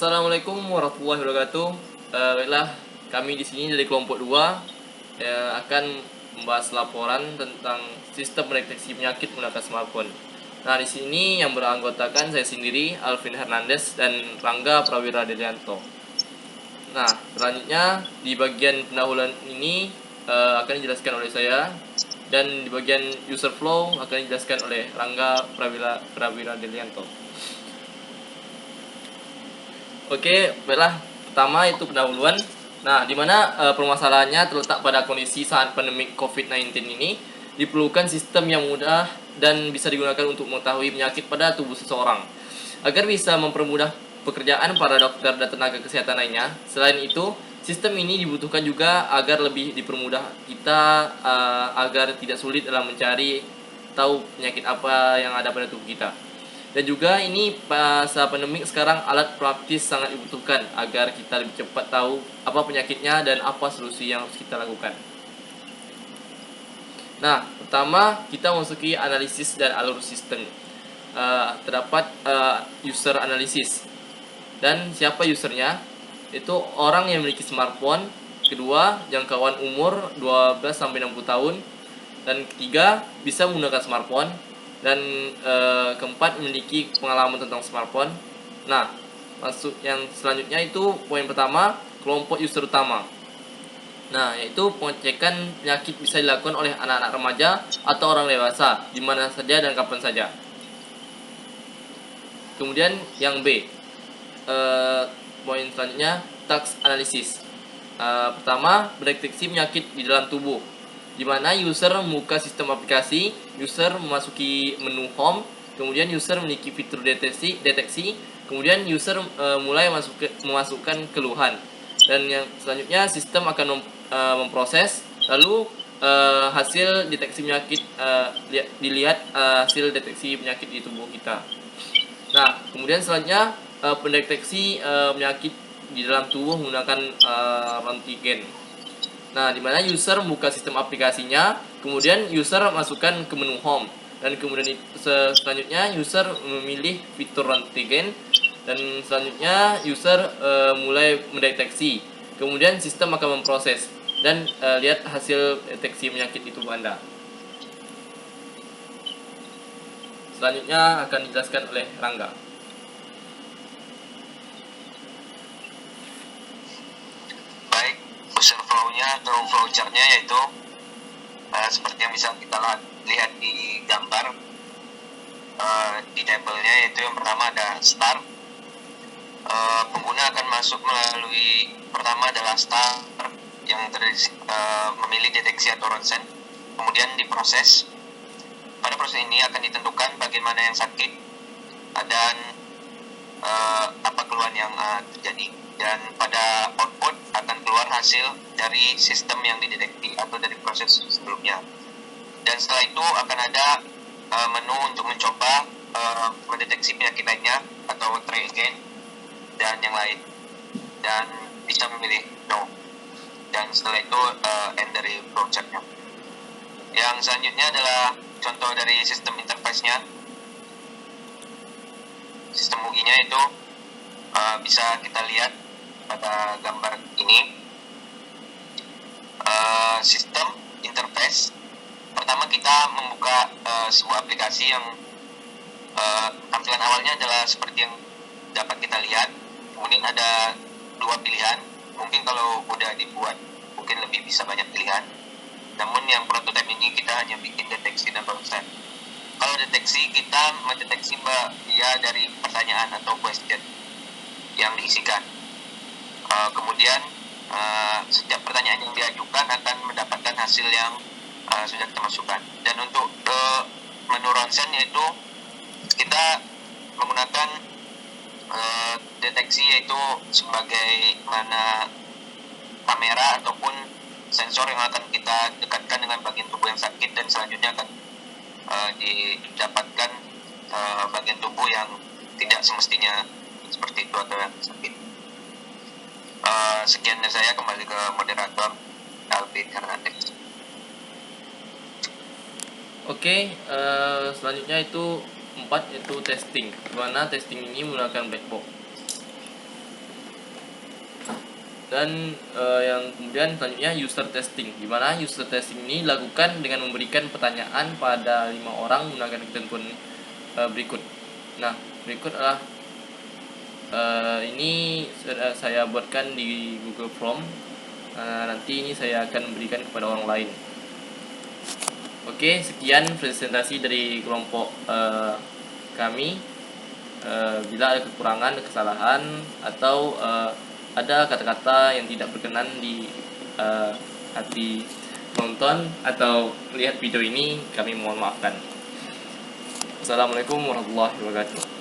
Assalamualaikum warahmatullahi wabarakatuh. Baiklah, kami di sini dari kelompok 2 akan membahas laporan tentang sistem deteksi penyakit menggunakan smartphone. Nah, di sini yang beranggotakan saya sendiri, Alvin Hernandez dan Rangga Prawira Delianto. Nah, selanjutnya di bagian pendahuluan ini akan dijelaskan oleh saya, dan di bagian user flow akan dijelaskan oleh Rangga Prawira Delianto. Oke, baiklah. Pertama itu pendahuluan. Nah, di mana permasalahannya terletak pada kondisi saat pandemi COVID-19 ini diperlukan sistem yang mudah dan bisa digunakan untuk mengetahui penyakit pada tubuh seseorang agar bisa mempermudah pekerjaan para dokter dan tenaga kesehatan lainnya. Selain itu, sistem ini dibutuhkan juga agar lebih dipermudah kita agar tidak sulit dalam mencari tahu penyakit apa yang ada pada tubuh kita. Dan juga ini masa pandemik sekarang alat praktis sangat dibutuhkan agar kita lebih cepat tahu apa penyakitnya dan apa solusi yang harus kita lakukan. Nah, pertama kita masuki analisis dan alur sistem. Terdapat user analisis. Dan siapa usernya? Itu orang yang memiliki smartphone. Kedua, jangkauan umur 12-60 tahun. Dan ketiga, bisa menggunakan smartphone. Dan keempat, memiliki pengalaman tentang smartphone. Nah, masuk yang selanjutnya itu poin pertama, kelompok user utama. Nah, yaitu pengecekan penyakit bisa dilakukan oleh anak-anak remaja atau orang dewasa di mana saja dan kapan saja. Kemudian yang B, poin selanjutnya, task analysis. Pertama, mendeteksi penyakit di dalam tubuh, di mana user membuka sistem aplikasi, user memasuki menu home, kemudian user memiliki fitur deteksi, kemudian user mulai memasukkan keluhan, dan yang selanjutnya sistem akan memproses, lalu hasil deteksi penyakit dilihat hasil deteksi penyakit di tubuh kita. Nah, kemudian selanjutnya pendeteksi penyakit di dalam tubuh menggunakan antigen. Nah, di mana user membuka sistem aplikasinya, kemudian user masukkan ke menu home, dan kemudian selanjutnya user memilih fitur antigen, dan selanjutnya user mulai mendeteksi. Kemudian sistem akan memproses dan lihat hasil deteksi penyakit di tubuh Anda. Selanjutnya akan dijelaskan oleh Rangga. Baik, user flow-nya atau flow chart-nya yaitu seperti yang bisa kita lihat di gambar di tabelnya, yaitu yang pertama ada start. Pengguna akan masuk melalui, pertama adalah start yang memilih deteksi atau ronsen, kemudian diproses. Pada proses ini akan ditentukan bagaimana yang sakit dan apa keluhan yang terjadi, dan pada output akan keluar hasil dari sistem yang dideteksi atau dari proses sebelumnya. Dan setelah itu akan ada menu untuk mencoba mendeteksi penyakit lainnya atau try again dan yang lain, dan bisa memilih no, dan setelah itu end dari projectnya. Yang selanjutnya adalah contoh dari sistem interface-nya. Sistem UI-nya itu bisa kita lihat pada gambar ini. Sistem interface, pertama kita membuka sebuah aplikasi yang tampilan awalnya adalah seperti yang dapat kita lihat. Kemudian ada dua pilihan, mungkin kalau udah dibuat mungkin lebih bisa banyak pilihan, namun yang prototipe ini kita hanya bikin deteksi dan ronsen. Kalau deteksi, kita mendeteksi dia dari pertanyaan atau question yang diisikan. Kemudian setiap pertanyaan yang diajukan akan mendapatkan hasil yang sudah kita masukkan. Dan untuk menu ronsen, yaitu kita menggunakan deteksi, yaitu sebagai mana kamera ataupun sensor yang akan kita dekatkan dengan bagian tubuh yang sakit, dan selanjutnya akan didapatkan bagian tubuh yang tidak semestinya seperti itu atau yang sakit. Sekian dari saya, kembali ke moderator Alvin Hernandez. Oke, selanjutnya itu 4, yaitu testing. Di mana testing ini menggunakan black box. Dan yang kemudian selanjutnya user testing, di mana user testing ini dilakukan dengan memberikan pertanyaan pada 5 orang menggunakan ketentuan berikut. Nah, berikut adalah ini sudah saya buatkan di Google Form. Nanti ini saya akan berikan kepada orang lain. Oke, sekian presentasi dari kelompok kami. Bila ada kekurangan, kesalahan, atau ada kata-kata yang tidak berkenan di hati penonton atau melihat video ini, kami mohon maafkan. Assalamualaikum warahmatullahi wabarakatuh.